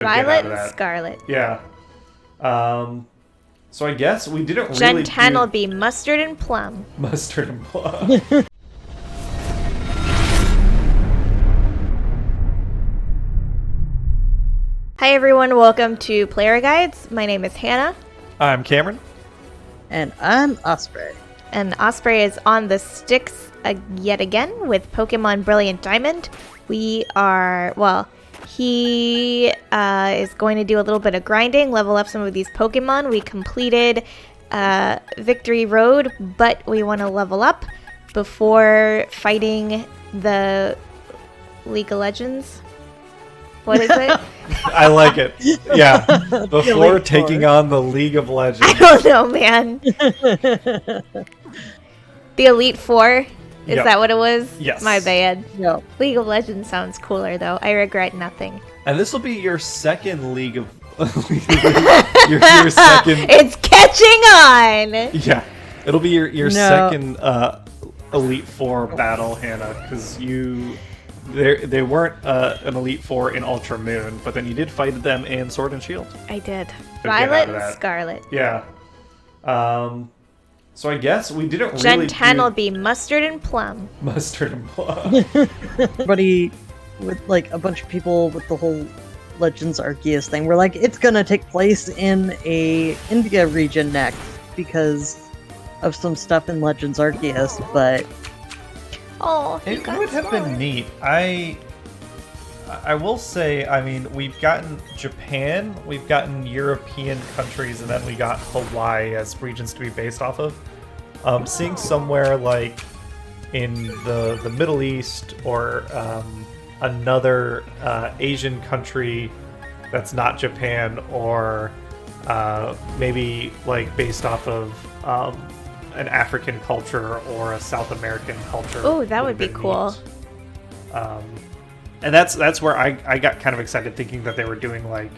Violet and Scarlet. Yeah. So I guess we didn't really Gen 10 will be Mustard and Plum. Mustard and Plum. Hi everyone, welcome to Player Guides. My name is Hannah. I'm Cameron. And I'm Osprey. And Osprey is on the sticks yet again with Pokémon Brilliant Diamond. He is going to do a little bit of grinding, level up some of these Pokemon. We completed Victory Road, but we want to level up before fighting the League of Legends. What is it? I like it. Yeah. Before taking on the League of Legends. I don't know, man. The Elite Four? Is that what it was? Yes. My bad. Yep. League of Legends sounds cooler, though. I regret nothing. And this will be your second League of... your second... It's catching on! Yeah. It'll be your second Elite Four battle, Hannah, because they weren't an Elite Four in Ultra Moon, but then you did fight them in Sword and Shield. I did. So Violet and Scarlet. Yeah. So I guess we didn't really Gen 10 will be Mustard and Plum. Mustard and Plum. Everybody with like a bunch of people with the whole Legends Arceus thing, we're like, it's gonna take place in a India region next because of some stuff in Legends Arceus, but Oh, it would have been neat. I will say, I mean, we've gotten Japan, we've gotten European countries, and then we got Hawaii as regions to be based off of. Seeing somewhere like in the Middle East or another Asian country that's not Japan, or maybe like based off of an African culture or a South American culture. Oh, that would be cool. And that's where I got kind of excited, thinking that they were doing like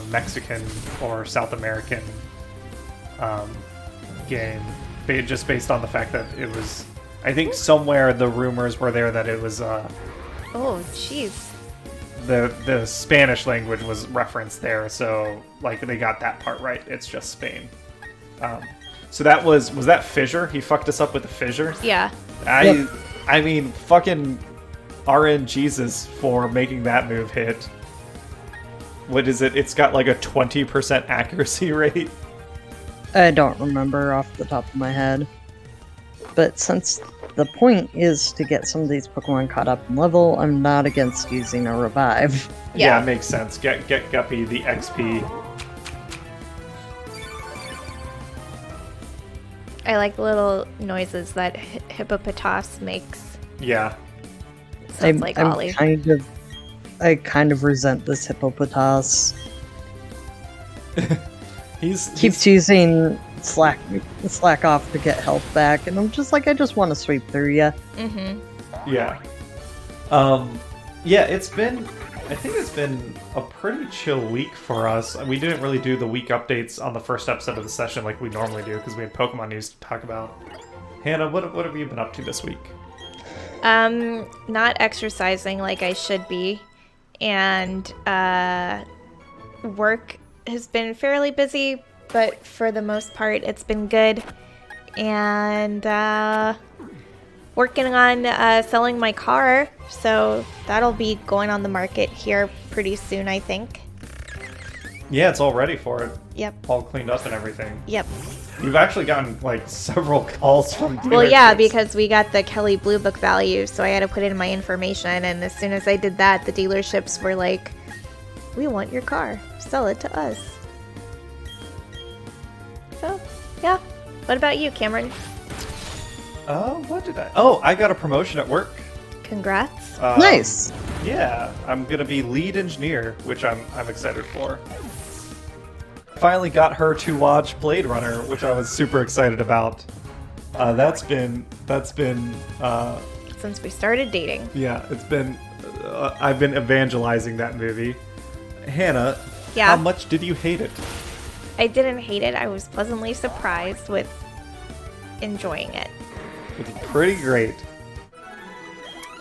Mexican or South American game, just based on the fact that it was, I think somewhere the rumors were there that it was oh, jeez. the Spanish language was referenced there, so like they got that part right. It's just Spain. So that was that Fissure? He fucked us up with the Fissure? Yeah. I mean, fucking RNGesus for making that move hit. What is it? It's got like a 20% accuracy rate. I don't remember off the top of my head. But since the point is to get some of these Pokemon caught up in level, I'm not against using a revive. Yeah, it makes sense. Get Guppy the XP. I like the little noises that Hippopotas makes. Yeah. Sounds like Ollie. I kind of resent this Hippopotas. Keeps using slack off to get health back, and I'm just like, I just want to sweep through you. Mm-hmm. Yeah. Yeah, I think it's been a pretty chill week for us. We didn't really do the week updates on the first episode of the session like we normally do, because we had Pokemon news to talk about. Hannah, what have you been up to this week? Not exercising like I should be, and work has been fairly busy, but for the most part it's been good. And working on selling my car, so that'll be going on the market here pretty soon, I think. Yeah, it's all ready for it. Yep. All cleaned up and everything. Yep. You've actually gotten like several calls from dealerships. Well, yeah, because we got the Kelly Blue Book value, so I had to put in my information, and as soon as I did that, the dealerships were like, we want your car. Sell it to us. So, yeah. What about you, Cameron? What did I... Oh, I got a promotion at work. Congrats. Nice. Yeah, I'm gonna be lead engineer, which I'm excited for. Finally got her to watch Blade Runner, which I was super excited about. That's been since we started dating. Yeah, it's been I've been evangelizing that movie. Hannah, yeah. How much did you hate it? I didn't hate it. I was pleasantly surprised with enjoying it. It's pretty great.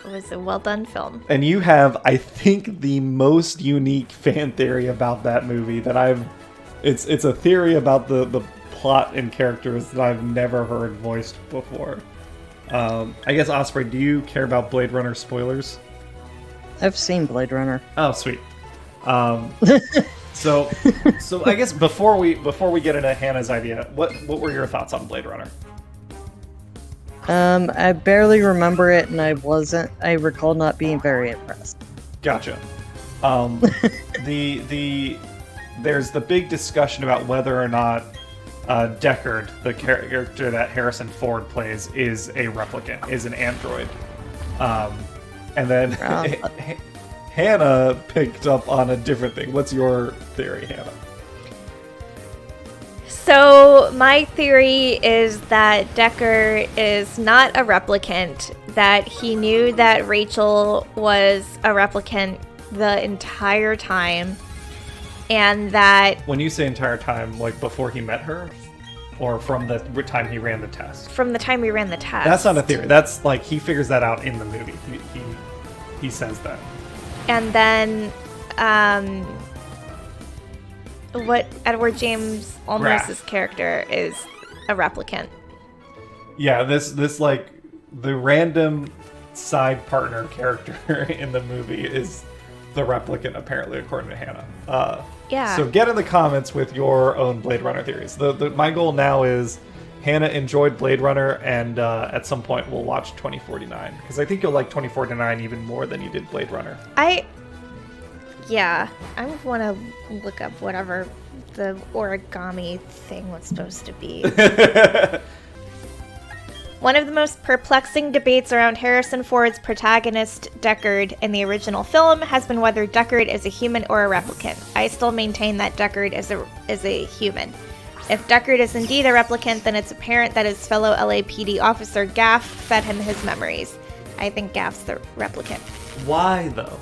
It was a well done film. And you have, I think, the most unique fan theory about that movie that it's a theory about the plot and characters that I've never heard voiced before. I guess, Osprey, do you care about Blade Runner spoilers? I've seen Blade Runner. Oh, sweet. So I guess before we get into Hannah's idea, what were your thoughts on Blade Runner? I barely remember it, and I recall not being very impressed. Gotcha. There's the big discussion about whether or not Deckard, the character that Harrison Ford plays, is a replicant, is an android. And then Hannah picked up on a different thing. What's your theory, Hannah? So my theory is that Deckard is not a replicant, that he knew that Rachel was a replicant the entire time, and that... When you say entire time, like before he met her? Or from the time he ran the test? From the time he ran the test. That's not a theory. That's like, he figures that out in the movie. He says that. And then, what Edward James Olmos's character is a replicant. Yeah, this like, the random side partner character in the movie is the replicant, apparently, according to Hannah. Yeah. So get in the comments with your own Blade Runner theories. My goal now is Hannah enjoyed Blade Runner, and at some point we'll watch 2049. Because I think you'll like 2049 even more than you did Blade Runner. I want to look up whatever the origami thing was supposed to be. One of the most perplexing debates around Harrison Ford's protagonist, Deckard, in the original film has been whether Deckard is a human or a replicant. I still maintain that Deckard is a human. If Deckard is indeed a replicant, then it's apparent that his fellow LAPD officer Gaff fed him his memories. I think Gaff's the replicant. Why, though?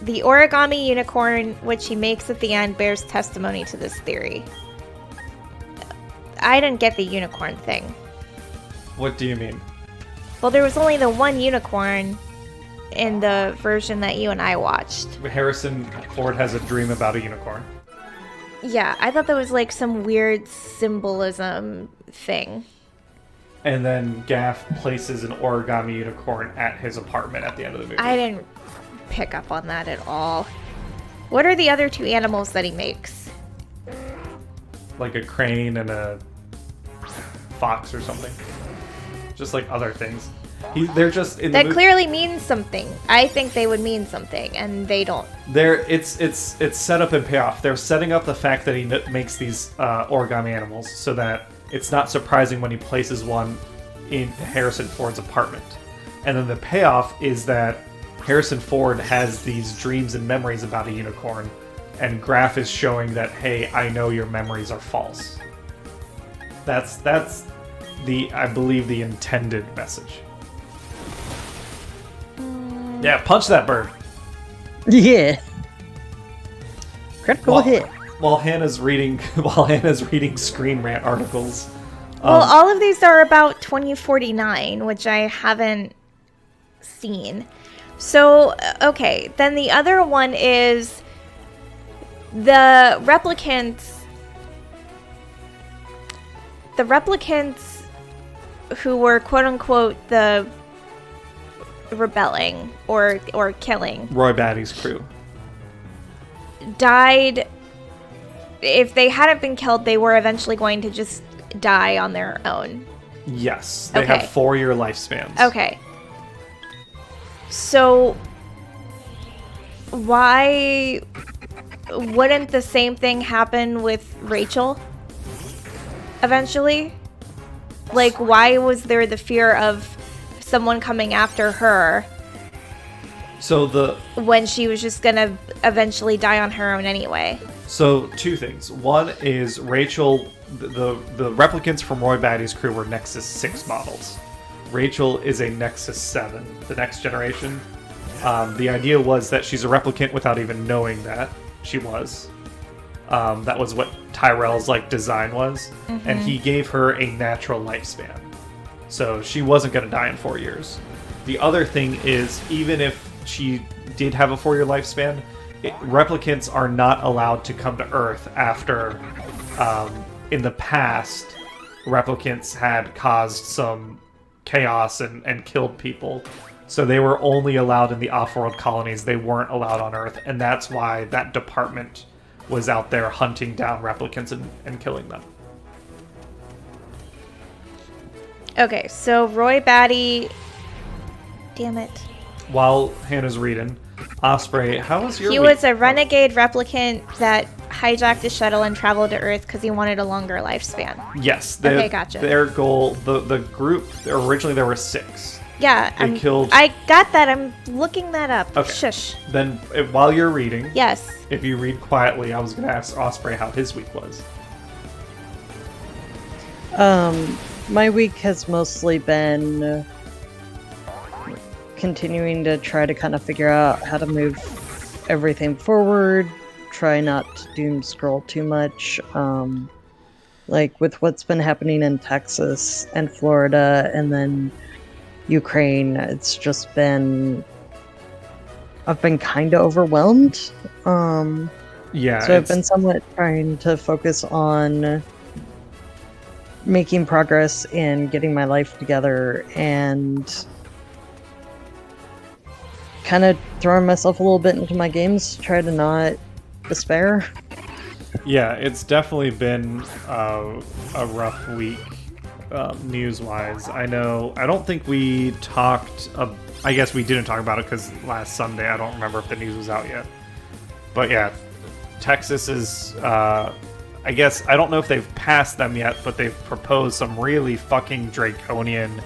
The origami unicorn, which he makes at the end, bears testimony to this theory. I didn't get the unicorn thing. What do you mean? Well, there was only the one unicorn in the version that you and I watched. Harrison Ford has a dream about a unicorn. Yeah, I thought that was like some weird symbolism thing. And then Gaff places an origami unicorn at his apartment at the end of the movie. I didn't pick up on that at all. What are the other two animals that he makes? Like a crane and a fox or something. Just like other things. They're just in that clearly means something. I think they would mean something, and they don't. It's set up and payoff. They're setting up the fact that he makes these origami animals so that it's not surprising when he places one in Harrison Ford's apartment. And then the payoff is that Harrison Ford has these dreams and memories about a unicorn, and Graff is showing that, hey, I know your memories are false. That's I believe, the intended message. Yeah, punch that bird. Yeah. Critical hit. While Hannah's reading Screen Rant articles. Well, all of these are about 2049, which I haven't seen. So, okay, then the other one is the replicants. The replicants who were quote unquote the rebelling or killing Roy Batty's crew died. If they hadn't been killed, they were eventually going to just die on their own. Yes, they have 4-year lifespans. Okay. So why wouldn't the same thing happen with Rachel eventually? Like, why was there the fear of someone coming after her when she was just gonna eventually die on her own anyway? So, two things. One is Rachel, the replicants from Roy Batty's crew were Nexus 6 models. Rachel is a Nexus 7, the next generation. The idea was that she's a replicant without even knowing that she was. That was what Tyrell's design was, and he gave her a natural lifespan, so she wasn't going to die in 4 years. the other thing is, even if she did have a 4-year lifespan, replicants are not allowed to come to Earth after, in the past, replicants had caused some chaos and killed people. So they were only allowed in the off-world colonies. They weren't allowed on Earth, and that's why that department was out there hunting down replicants and killing them. Okay, so Roy Batty... Damn it. While Hannah's reading, Osprey, how was your He week? was a renegade replicant that hijacked a shuttle and traveled to Earth because he wanted a longer lifespan. Yes. Okay, gotcha. Their goal, the group, originally there were 6. Yeah, killed... I got that. I'm looking that up. Okay. Shush. Then, while you're reading, Yes. if you read quietly, I was going to ask Osprey how his week was. My week has mostly been continuing to try to kind of figure out how to move everything forward, try not to doom scroll too much. Like with what's been happening in Texas and Florida and then Ukraine, it's just been... I've been kind of overwhelmed. Yeah. So I've been somewhat trying to focus on making progress in getting my life together and kind of throwing myself a little bit into my games to try to not despair. Yeah, it's definitely been a rough week, news-wise. I don't think we talked... I guess we didn't talk about it because last Sunday, I don't remember if the news was out yet. But yeah, Texas is... I guess, I don't know if they've passed them yet, but they've proposed some really fucking draconian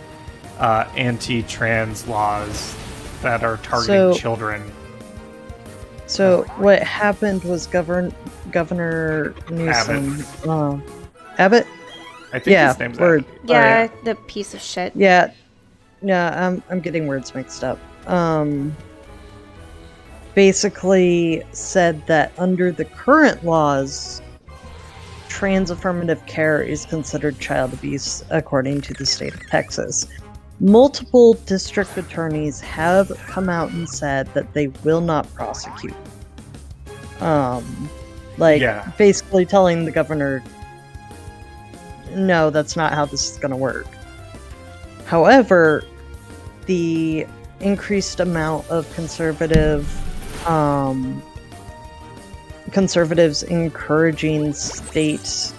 anti-trans laws that are targeting children. So what happened was Governor Newsom... Abbott? I think his name's Abbott. Yeah, the piece of shit. Yeah, I'm getting words mixed up. Basically said that under the current laws, trans affirmative care is considered child abuse according to the state of Texas. Multiple district attorneys have come out and said that they will not prosecute. Basically telling the governor, no, that's not how this is going to work. However, the increased amount of conservatives encouraging state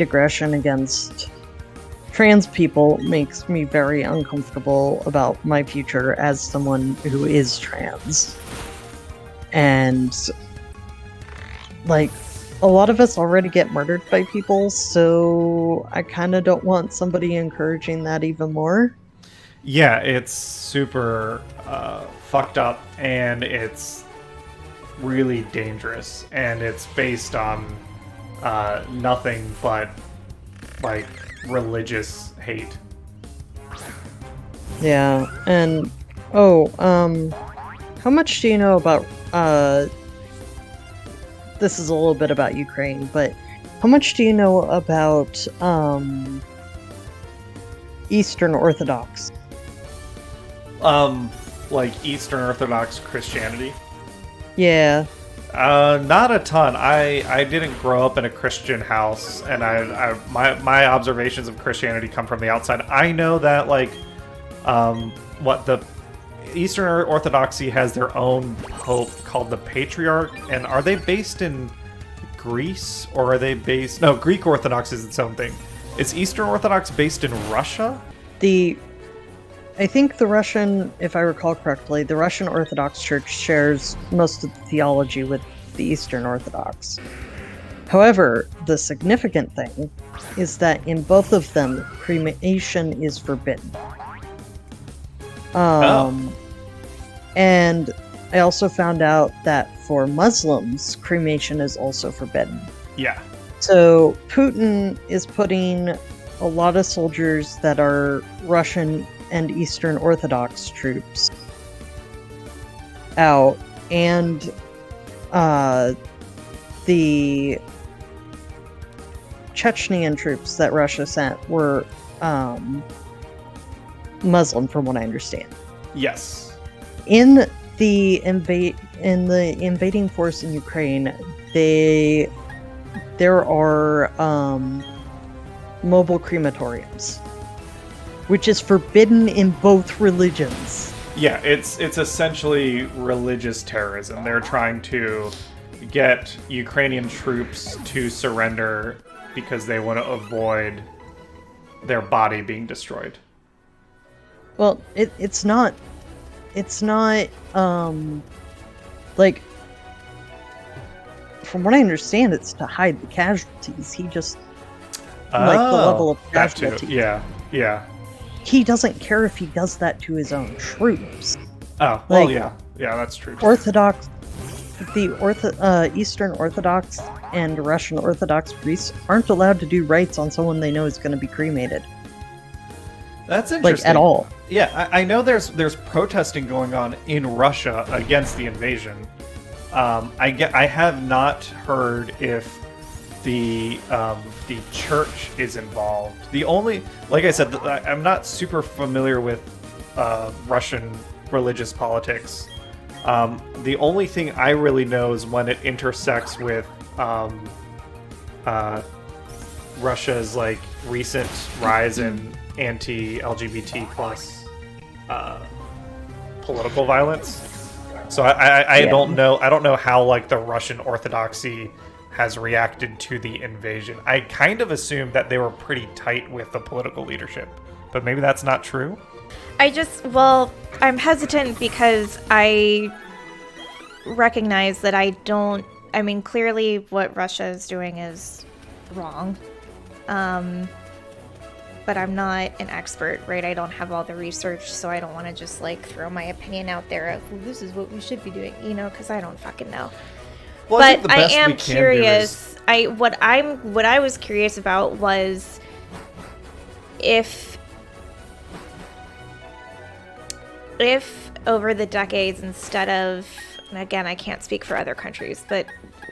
aggression against trans people makes me very uncomfortable about my future as someone who is trans. And like, a lot of us already get murdered by people, so I kind of don't want somebody encouraging that even more. Yeah, it's super fucked up, and it's really dangerous, and it's based on nothing but like religious hate. Yeah, and how much do you know about this is a little bit about Ukraine, but how much do you know about Eastern Orthodox? Like Eastern Orthodox Christianity? Yeah. Not a ton. I didn't grow up in a Christian house, and my observations of Christianity come from the outside. I know that what the Eastern Orthodoxy has their own pope called the Patriarch, and are they based in Greece or are they based? No, Greek Orthodox is its own thing. Is Eastern Orthodox based in Russia? I think the Russian, if I recall correctly, the Russian Orthodox Church shares most of the theology with the Eastern Orthodox. However, the significant thing is that in both of them, cremation is forbidden. And I also found out that for Muslims, cremation is also forbidden. Yeah. So Putin is putting a lot of soldiers that are Russian and Eastern Orthodox troops out, and the Chechenian troops that Russia sent were Muslim, from what I understand. Yes. In the invading force in Ukraine, there are mobile crematoriums, which is forbidden in both religions. Yeah, it's essentially religious terrorism. They're trying to get Ukrainian troops to surrender because they want to avoid their body being destroyed. Well, it's not like, from what I understand, it's to hide the casualties. He just like the level of that too. casualty. Yeah. He doesn't care if he does that to his own troops. Oh, well, Like, yeah, that's true. Eastern Orthodox and Russian Orthodox priests aren't allowed to do rites on someone they know is going to be cremated. That's interesting. Like, at all. Yeah, I know there's protesting going on in Russia against the invasion. I have not heard if the church is involved. The only, like I said, I'm not super familiar with Russian religious politics. The only thing I really know is when it intersects with Russia's like recent rise in anti-LGBT plus political violence. So I don't know how like the Russian Orthodoxy has reacted to the invasion. I kind of assumed that they were pretty tight with the political leadership, but maybe that's not true. I'm hesitant because I recognize that clearly what Russia is doing is wrong. But I'm not an expert, right? I don't have all the research, so I don't want to just like throw my opinion out there of, well, this is what we should be doing, because I don't fucking know. Well, but I am curious. What I was curious about was if over the decades, instead of, and again, I can't speak for other countries, but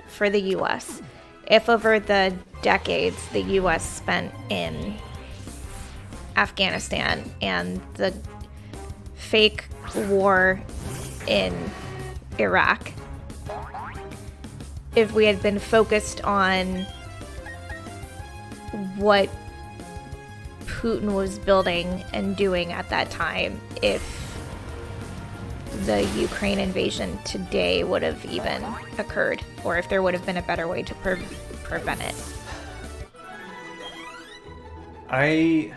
for the U.S., if over the decades the U.S. spent in Afghanistan and the fake war in Iraq, if we had been focused on what Putin was building and doing at that time, if the Ukraine invasion today would have even occurred, or if there would have been a better way to prevent it. I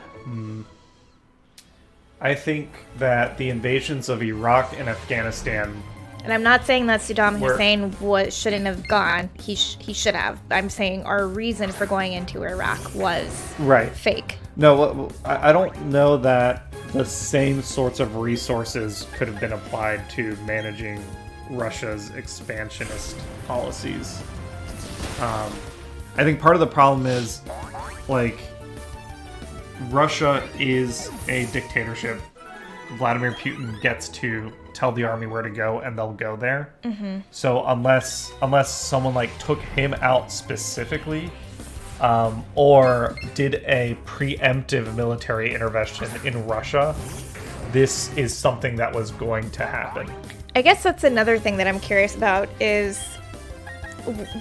think that the invasions of Iraq and Afghanistan, and I'm not saying that Saddam Hussein shouldn't have gone. He should have. I'm saying our reason for going into Iraq was fake. No, I don't know that the same sorts of resources could have been applied to managing Russia's expansionist policies. I think part of the problem is, like, Russia is a dictatorship. Vladimir Putin gets to tell the army where to go, and they'll go there. Mm-hmm. So unless someone like took him out specifically, or did a preemptive military intervention in Russia, this is something that was going to happen. I guess that's another thing that I'm curious about is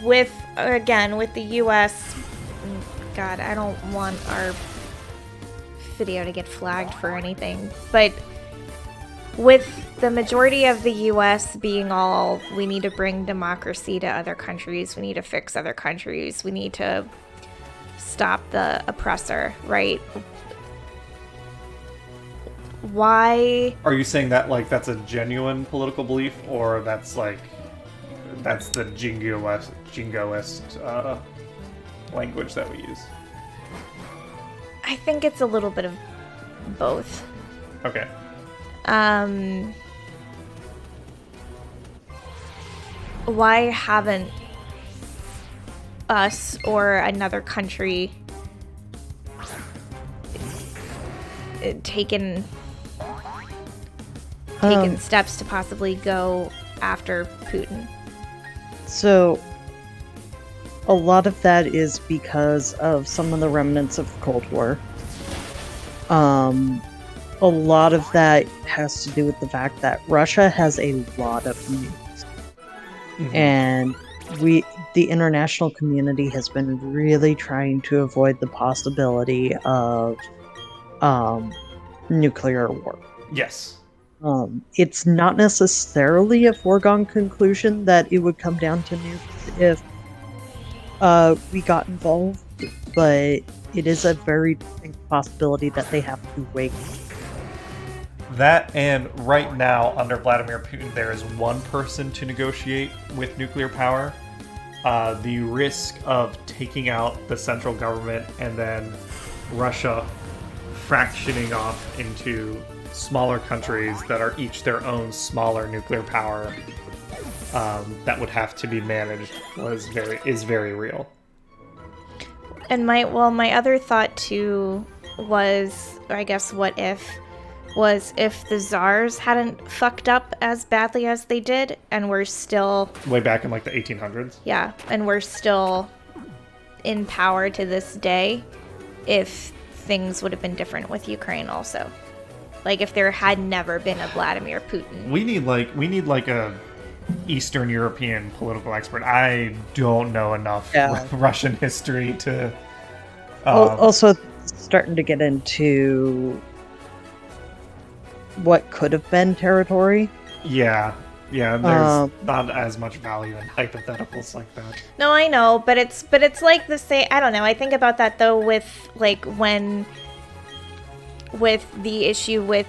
with the U.S. God, I don't want our video to get flagged for anything, but with the majority of the U.S. being all, we need to bring democracy to other countries, we need to fix other countries, we need to stop the oppressor, right? Why? Are you saying that like that's a genuine political belief, or that's the jingoist language that we use? I think it's a little bit of both. Okay. Why haven't us or another country taken steps to possibly go after Putin? So a lot of that is because of some of the remnants of the Cold War. a lot of that has to do with the fact that Russia has a lot of nukes. Mhm. And the international community has been really trying to avoid the possibility of nuclear war. Yes. It's not necessarily a foregone conclusion that it would come down to nukes if we got involved, but it is a very distinct possibility that they have to wait. That, and right now, under Vladimir Putin, there is one person to negotiate with nuclear power. The risk of taking out the central government and then Russia fractioning off into smaller countries that are each their own smaller nuclear power that would have to be managed is very real. And my other thought too was, I guess, what if the Tsars hadn't fucked up as badly as they did, and we're still Way back in like the 1800s. yeah, and we're still in power to this day, if things would have been different with Ukraine also. Like if there had never been a Vladimir Putin. We need like a Eastern European political expert. I don't know enough Russian history to. Also, starting to get into what could have been territory. Yeah. There's not as much value in hypotheticals like that. No, I know, but it's like the same. I don't know. I think about that though with like with the issue with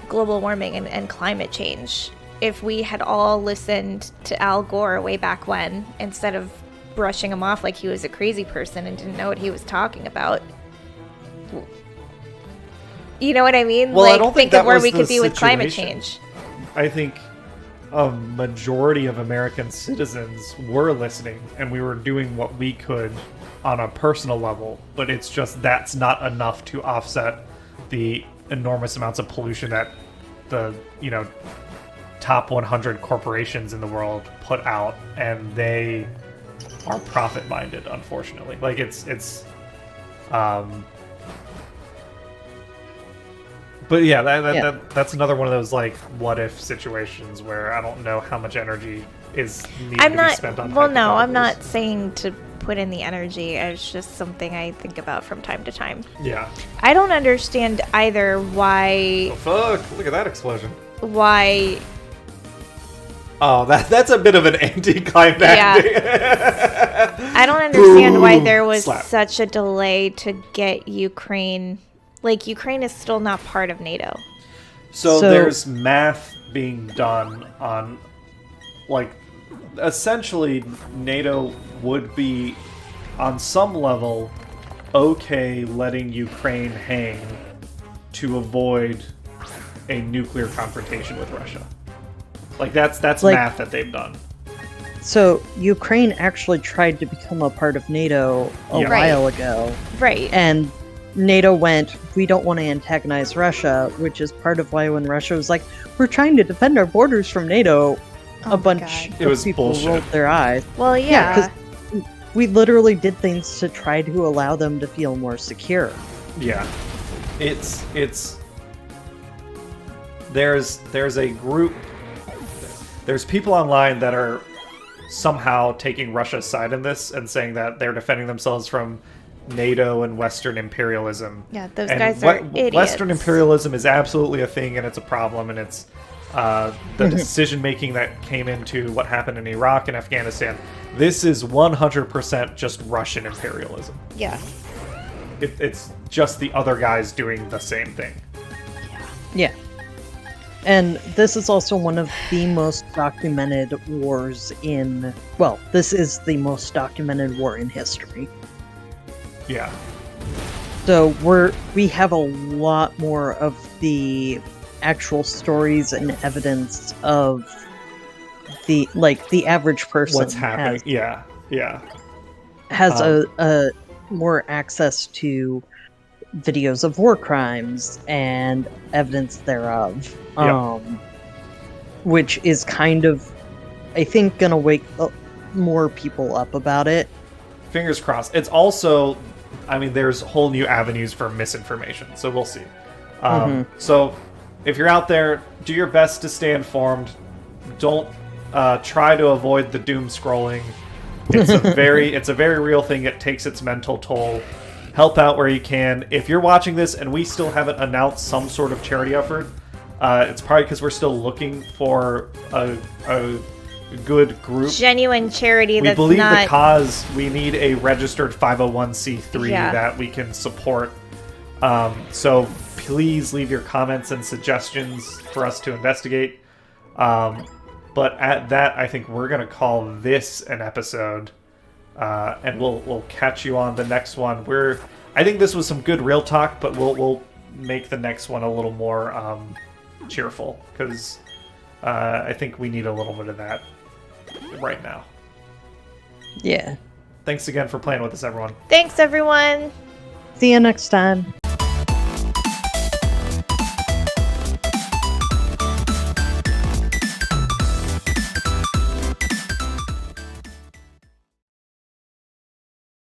global warming and climate change. If we had all listened to Al Gore way back when, instead of brushing him off like he was a crazy person and didn't know what he was talking about. You know what I mean? Well, like, I don't think of that where was we the could be with climate situation. change. I think a majority of American citizens were listening, and we were doing what we could on a personal level, but it's just that's not enough to offset the enormous amounts of pollution that the, top 100 corporations in the world put out, and they are profit-minded, unfortunately. Like, but yeah, that's another one of those, like, what-if situations where I don't know how much energy is needed to be spent on Well, no, I'm hypotheticals. not saying to put in the energy. It's just something I think about from time to time. Yeah. I don't understand either why... Oh, fuck. Look at that explosion. Why... Oh, that's a bit of an anticlimactic. Yeah. I don't understand why there was Slap. such a delay to get Ukraine... Like, Ukraine is still not part of NATO. So there's math being done on, like, essentially NATO would be, on some level, okay letting Ukraine hang to avoid a nuclear confrontation with Russia. Like, that's like, math that they've done. So Ukraine actually tried to become a part of NATO a while ago. Right. And NATO went, we don't want to antagonize Russia, which is part of why when Russia was like, we're trying to defend our borders from NATO, a bunch of people rolled their eyes. Well, yeah. Because we literally did things to try to allow them to feel more secure. Yeah. There's a group, there's people online that are somehow taking Russia's side in this and saying that they're defending themselves from NATO and Western imperialism. Yeah, those guys are idiots. Western imperialism is absolutely a thing, and it's a problem, and it's the decision-making that came into what happened in Iraq and Afghanistan. This is 100% just Russian imperialism. Yeah. It's just the other guys doing the same thing. Yeah. And this is also one of the most documented wars in... Well, this is the most documented war in history. Yeah. So we have a lot more of the actual stories and evidence of the average person what's happening. has a more access to videos of war crimes and evidence thereof. Which is kind of, I think, gonna wake more people up about it. Fingers crossed. It's also, I mean, there's whole new avenues for misinformation, so we'll see. So if you're out there, do your best to stay informed. Don't try to avoid the doom scrolling. It's a very real thing. It takes its mental toll. Help out where you can. If you're watching this and we still haven't announced some sort of charity effort, it's probably because we're still looking for a good group. Genuine charity We that's believe not... the cause. We need a registered 501c3 Yeah. that we can support. So please leave your comments and suggestions for us to investigate. But at that, I think we're gonna call this an episode, and we'll catch you on the next one. I think this was some good real talk, but we'll make the next one a little more cheerful, because I think we need a little bit of that right now. Yeah. Thanks again for playing with us, everyone. Thanks, everyone. See you next time.